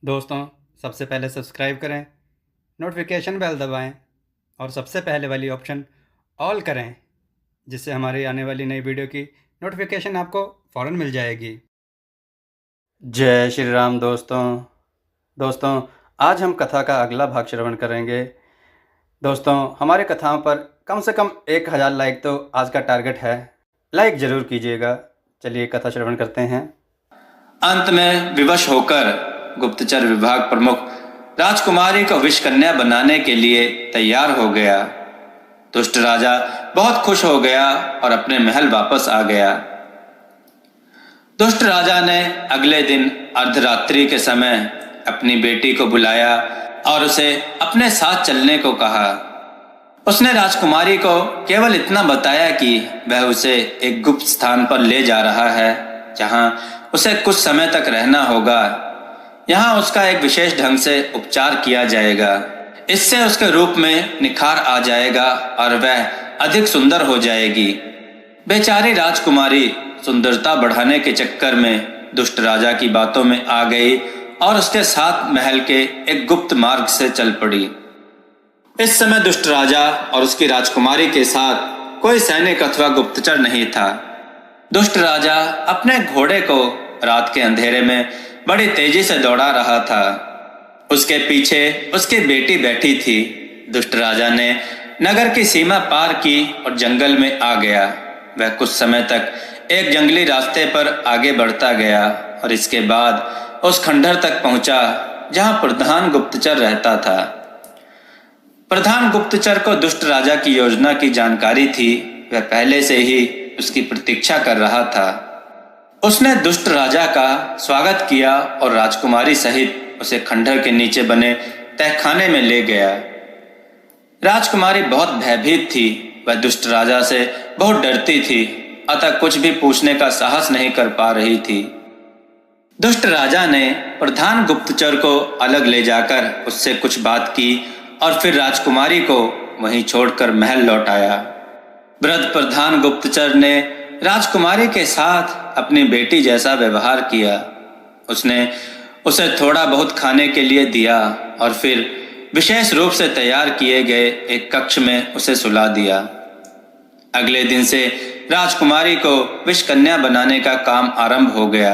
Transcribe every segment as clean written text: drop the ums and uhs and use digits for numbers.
दोस्तों, सबसे पहले सब्सक्राइब करें, नोटिफिकेशन बेल दबाएं और सबसे पहले वाली ऑप्शन ऑल करें, जिससे हमारी आने वाली नई वीडियो की नोटिफिकेशन आपको फ़ौरन मिल जाएगी। जय श्री राम दोस्तों, आज हम कथा का अगला भाग श्रवण करेंगे। दोस्तों, हमारे कथाओं पर कम से कम 1000 लाइक तो आज का टारगेट है। लाइक ज़रूर कीजिएगा। चलिए कथा श्रवण करते हैं। अंत में विवश होकर गुप्तचर विभाग प्रमुख राजकुमारी को विष कन्या बनाने के लिए तैयार हो गया। दुष्ट राजा बहुत खुश हो गया और अपने महल वापस आ गया। दुष्ट राजा ने अगले दिन अर्धरात्रि के समय अपनी बेटी को बुलाया और उसे अपने साथ चलने को कहा। उसने राजकुमारी को केवल इतना बताया कि वह उसे एक गुप्त स्थान पर ले जा रहा है, जहां उसे कुछ समय तक रहना होगा। यहाँ उसका एक विशेष ढंग से उपचार किया जाएगा। इससे उसके रूप में निखार आ जाएगा और वह अधिक सुंदर हो जाएगी। बेचारी राजकुमारी सुंदरता बढ़ाने के चक्कर में दुष्ट राजा की बातों में आ गई और उसके साथ महल के एक गुप्त मार्ग से चल पड़ी। इस समय दुष्ट राजा और उसकी राजकुमारी के साथ कोई सैनिक अथवा गुप्तचर नहीं था। दुष्ट राजा अपने घोड़े को रात के अंधेरे में बड़ी तेजी से दौड़ा रहा था। उसके पीछे उसकी बेटी बैठी थी। दुष्ट राजा ने नगर की सीमा पार की और जंगल में आ गया। वह कुछ समय तक एक जंगली रास्ते पर आगे बढ़ता गया और इसके बाद उस खंडहर तक पहुंचा जहां प्रधान गुप्तचर रहता था। प्रधान गुप्तचर को दुष्ट राजा की योजना की जानकारी थी। वह पहले से ही उसकी प्रतीक्षा कर रहा था। उसने दुष्ट राजा का स्वागत किया और राजकुमारी सहित उसे खंडहर के नीचे बने तहखाने में ले गया। राजकुमारी बहुत भयभीत थी। वह दुष्ट राजा से बहुत डरती थी, अतः कुछ भी पूछने का साहस नहीं कर पा रही थी। दुष्ट राजा ने प्रधान गुप्तचर को अलग ले जाकर उससे कुछ बात की और फिर राजकुमारी को वहीं छोड़कर महल लौट आया। वृद्ध प्रधान गुप्तचर ने राजकुमारी के साथ अपनी बेटी जैसा व्यवहार किया। उसने उसे थोड़ा बहुत खाने के लिए दिया और फिर विशेष रूप से तैयार किए गए एक कक्ष में उसे सुला दिया। अगले दिन से राजकुमारी को विष कन्या बनाने का काम आरंभ हो गया।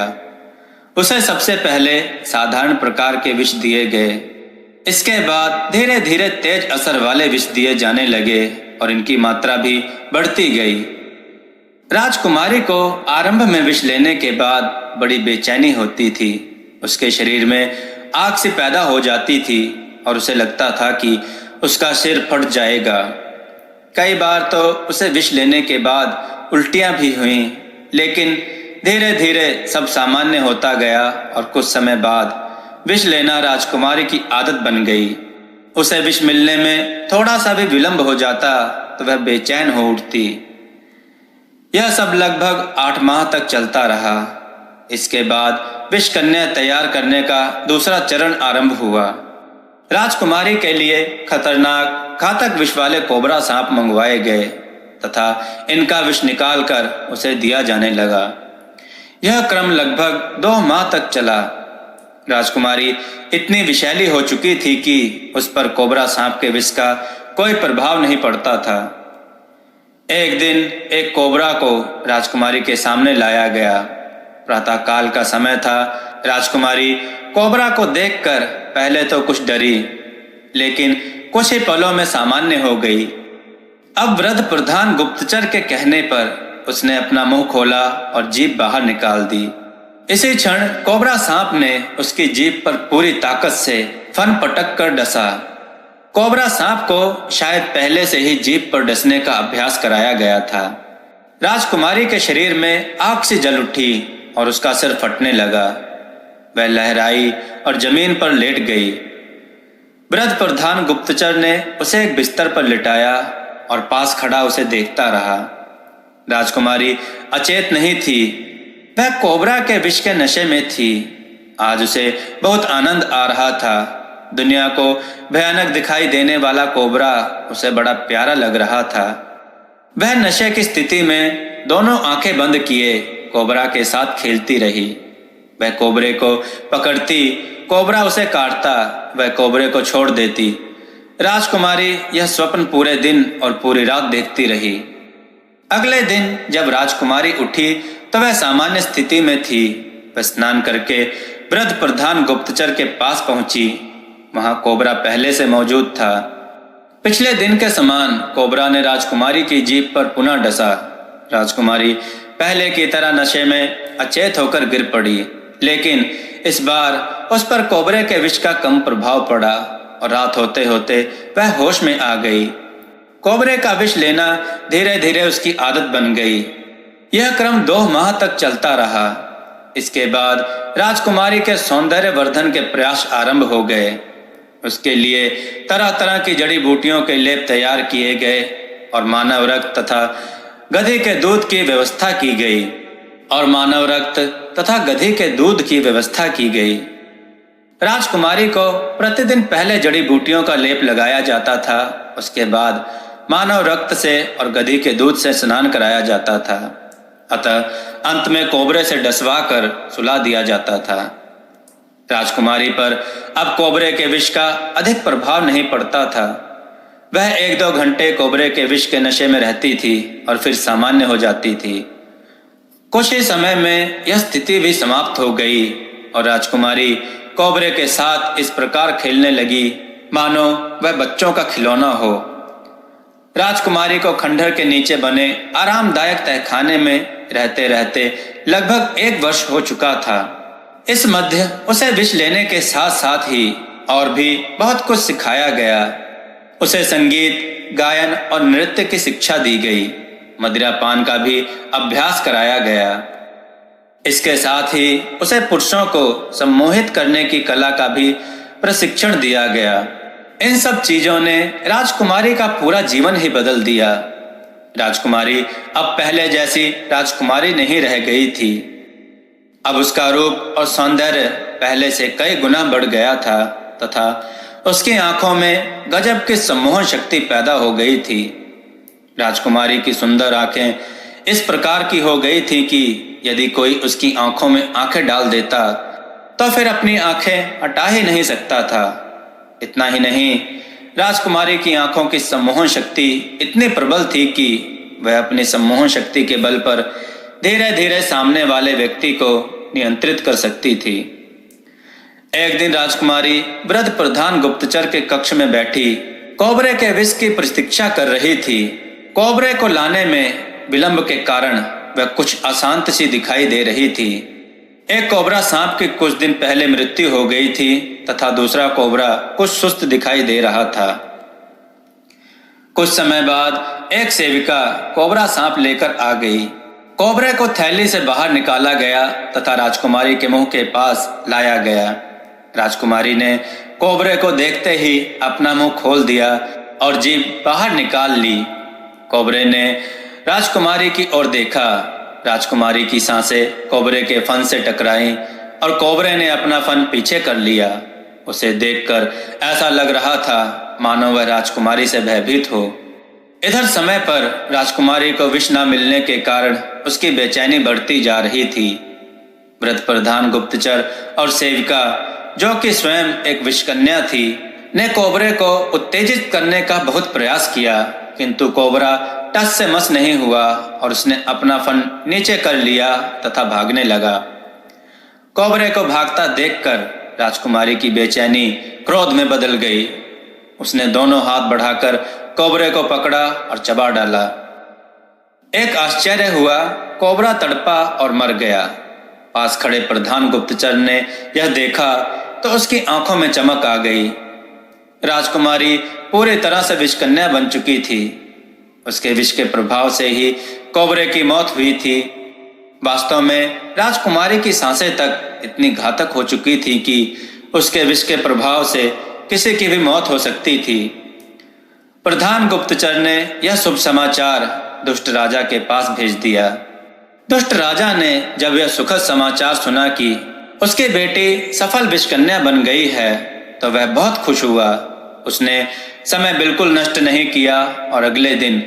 उसे सबसे पहले साधारण प्रकार के विष दिए गए। इसके बाद धीरे धीरे तेज असर वाले विष दिए जाने लगे और इनकी मात्रा भी बढ़ती गई। राजकुमारी को आरंभ में विष लेने के बाद बड़ी बेचैनी होती थी। उसके शरीर में आग सी पैदा हो जाती थी और उसे लगता था कि उसका सिर फट जाएगा। कई बार तो उसे विष लेने के बाद उल्टियां भी हुईं, लेकिन धीरे धीरे सब सामान्य होता गया और कुछ समय बाद विष लेना राजकुमारी की आदत बन गई। उसे विष मिलने में थोड़ा सा भी विलंब हो जाता तो वह बेचैन हो उठती। यह सब लगभग 8 माह तक चलता रहा। इसके बाद विष कन्या तैयार करने का दूसरा चरण आरंभ हुआ। राजकुमारी के लिए खतरनाक घातक विष वाले कोबरा सांप मंगवाए गए तथा इनका विष निकालकर उसे दिया जाने लगा। यह क्रम लगभग 2 माह तक चला। राजकुमारी इतनी विषैली हो चुकी थी कि उस पर कोबरा सांप के विष का कोई प्रभाव नहीं पड़ता था। एक दिन एक कोबरा को राजकुमारी के सामने लाया गया। प्रातःकाल का समय था। राजकुमारी कोबरा को देखकर पहले तो कुछ डरी, लेकिन कुछ ही पलों में सामान्य हो गई। अब वृद्ध प्रधान गुप्तचर के कहने पर उसने अपना मुंह खोला और जीभ बाहर निकाल दी। इसी क्षण कोबरा सांप ने उसकी जीभ पर पूरी ताकत से फन पटक कर डसा। कोबरा सांप को शायद पहले से ही जीभ पर डसने का अभ्यास कराया गया था। राजकुमारी के शरीर में आग सी जल उठी और उसका सिर फटने लगा। वह लहराई और जमीन पर लेट गई। वृद्ध प्रधान गुप्तचर ने उसे एक बिस्तर पर लिटाया और पास खड़ा उसे देखता रहा। राजकुमारी अचेत नहीं थी। वह कोबरा के विष के नशे में थी। आज उसे बहुत आनंद आ रहा था। दुनिया को भयानक दिखाई देने वाला कोबरा उसे बड़ा प्यारा लग रहा था। वह नशे की स्थिति में दोनों आंखें बंद किए कोबरा के साथ खेलती रही। वह कोबरे को पकड़ती, कोबरा उसे काटता, वह कोबरे को छोड़ देती। राजकुमारी यह स्वप्न पूरे दिन और पूरी रात देखती रही। अगले दिन जब राजकुमारी उठी तो वह सामान्य स्थिति में थी। वह स्नान करके वृद्ध प्रधान गुप्तचर के पास पहुंची। वहां कोबरा पहले से मौजूद था। पिछले दिन के समान कोबरा ने राजकुमारी की जीभ पर पुनः डसा। राजकुमारी पहले की तरह नशे में अचेत होकर गिर पड़ी, लेकिन इस बार उस पर कोबरे के विष का कम प्रभाव पड़ा और रात होते होते वह होश में आ गई। कोबरे का विष लेना धीरे धीरे उसकी आदत बन गई। यह क्रम 2 माह तक चलता रहा। इसके बाद राजकुमारी के सौंदर्य वर्धन के प्रयास आरंभ हो गए। उसके लिए तरह तरह की जड़ी बूटियों के लेप तैयार किए गए और मानव रक्त तथा गधे के दूध की व्यवस्था की गई। राजकुमारी को प्रतिदिन पहले जड़ी बूटियों का लेप लगाया जाता था। उसके बाद मानव रक्त से और गधी के दूध से स्नान कराया जाता था। अतः अंत में कोबरे से डसवा कर सुला दिया जाता था। राजकुमारी पर अब कोबरे के विष का अधिक प्रभाव नहीं पड़ता था। वह 1-2 घंटे कोबरे के विष के नशे में रहती थी और फिर सामान्य हो जाती थी। कुछ ही समय में यह स्थिति भी समाप्त हो गई और राजकुमारी कोबरे के साथ इस प्रकार खेलने लगी मानो वह बच्चों का खिलौना हो। राजकुमारी को खंडहर के नीचे बने आरामदायक तहखाने में रहते रहते लगभग 1 वर्ष हो चुका था। इस मध्य उसे विष लेने के साथ साथ ही और भी बहुत कुछ सिखाया गया। उसे संगीत, गायन और नृत्य की शिक्षा दी गई। मदिरापान का भी अभ्यास कराया गया। इसके साथ ही उसे पुरुषों को सम्मोहित करने की कला का भी प्रशिक्षण दिया गया। इन सब चीजों ने राजकुमारी का पूरा जीवन ही बदल दिया। राजकुमारी अब पहले जैसी राजकुमारी नहीं रह गई थी। अब उसका रूप और सौंदर्य पहले से कई गुना बढ़ गया था तथा उसकी आंखों में गजब की सम्मोहन शक्ति पैदा हो गई थी। राजकुमारी की सुंदर आंखें इस प्रकार की हो गई थी कि यदि कोई उसकी आंखों में आंखें डाल देता तो फिर अपनी आंखें हटा ही नहीं सकता था। इतना ही नहीं, राजकुमारी की आंखों की सम्मोहन शक्ति इतनी प्रबल थी कि वह अपनी सम्मोहन शक्ति के बल पर धीरे धीरे सामने वाले व्यक्ति को नियंत्रित कर सकती थी। एक दिन राजकुमारी वृद्ध प्रधान गुप्तचर के कक्ष में बैठी कोबरे के विष की प्रतीक्षा कर रही थी। कोबरे को लाने में विलंब के कारण वह कुछ अशांत सी दिखाई दे रही थी। एक कोबरा सांप की कुछ दिन पहले मृत्यु हो गई थी तथा दूसरा कोबरा कुछ सुस्त दिखाई दे रहा था। कुछ समय बाद एक सेविका कोबरा सांप लेकर आ गई। कोबरे को थैली से बाहर निकाला गया तथा राजकुमारी के मुंह के पास लाया गया। राजकुमारी ने कोबरे को देखते ही अपना मुंह खोल दिया और जीभ बाहर निकाल ली। कोबरे ने राजकुमारी की ओर देखा। राजकुमारी की सांसें कोबरे के फन से टकराईं और कोबरे ने अपना फन पीछे कर लिया। उसे देखकर ऐसा लग रहा था मानो वह राजकुमारी से भयभीत हो। इधर समय पर राजकुमारी को विष न मिलने के कारण उसकी बेचैनी बढ़ती जा रही थी। वृद्ध प्रधान गुप्तचर और सेविका, जो कि स्वयं एक विषकन्या थी, ने कोबरे को उत्तेजित करने का बहुत प्रयास किया, किंतु कोबरा टस से मस नहीं हुआ और उसने अपना फन नीचे कर लिया तथा भागने लगा। कोबरे को भागता देखकर राजकुमारी की बेचैनी क्रोध में बदल गई। उसने दोनों हाथ बढ़ाकर कोबरे को पकड़ा और चबा डाला। एक आश्चर्य हुआ, कोबरा तड़पा और मर गया। पास खड़े प्रधान गुप्तचर ने यह देखा तो उसकी आंखों में चमक आ गई। राजकुमारी पूरी तरह से विषकन्या बन चुकी थी। उसके विष के प्रभाव से ही कोबरे की मौत हुई थी। वास्तव में राजकुमारी की सांसें तक इतनी घातक हो चुकी थी कि उसके विष के प्रभाव से किसी की भी मौत हो सकती थी। प्रधान गुप्तचर ने यह शुभ समाचार दुष्ट राजा के पास भेज दिया। दुष्ट राजा ने जब यह सुखद समाचार सुना कि उसकी बेटी सफल विषकन्या बन गई है तो वह बहुत खुश हुआ। उसने समय बिल्कुल नष्ट नहीं किया और अगले दिन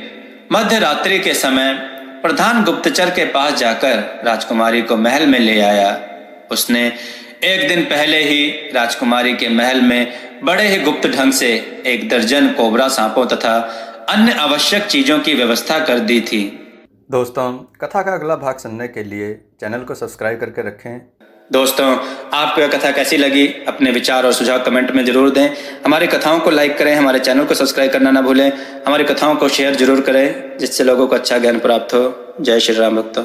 मध्य रात्रि के समय प्रधान गुप्तचर के पास जाकर राजकुमारी को महल में ले आया। उसने एक दिन पहले ही राजकुमारी के महल में बड़े ही गुप्त ढंग से 1 दर्जन कोबरा सांपों तथा अन्य आवश्यक चीजों की व्यवस्था कर दी थी। दोस्तों, कथा का अगला भाग सुनने के लिए चैनल को सब्सक्राइब करके रखें। दोस्तों, आपको यह कथा कैसी लगी? अपने विचार और सुझाव कमेंट में जरूर दें। हमारी कथाओं को लाइक करें, हमारे चैनल को सब्सक्राइब करना ना भूलें। हमारी कथाओं को शेयर जरूर करें जिससे लोगों को अच्छा ज्ञान प्राप्त हो। जय श्री राम भक्तों।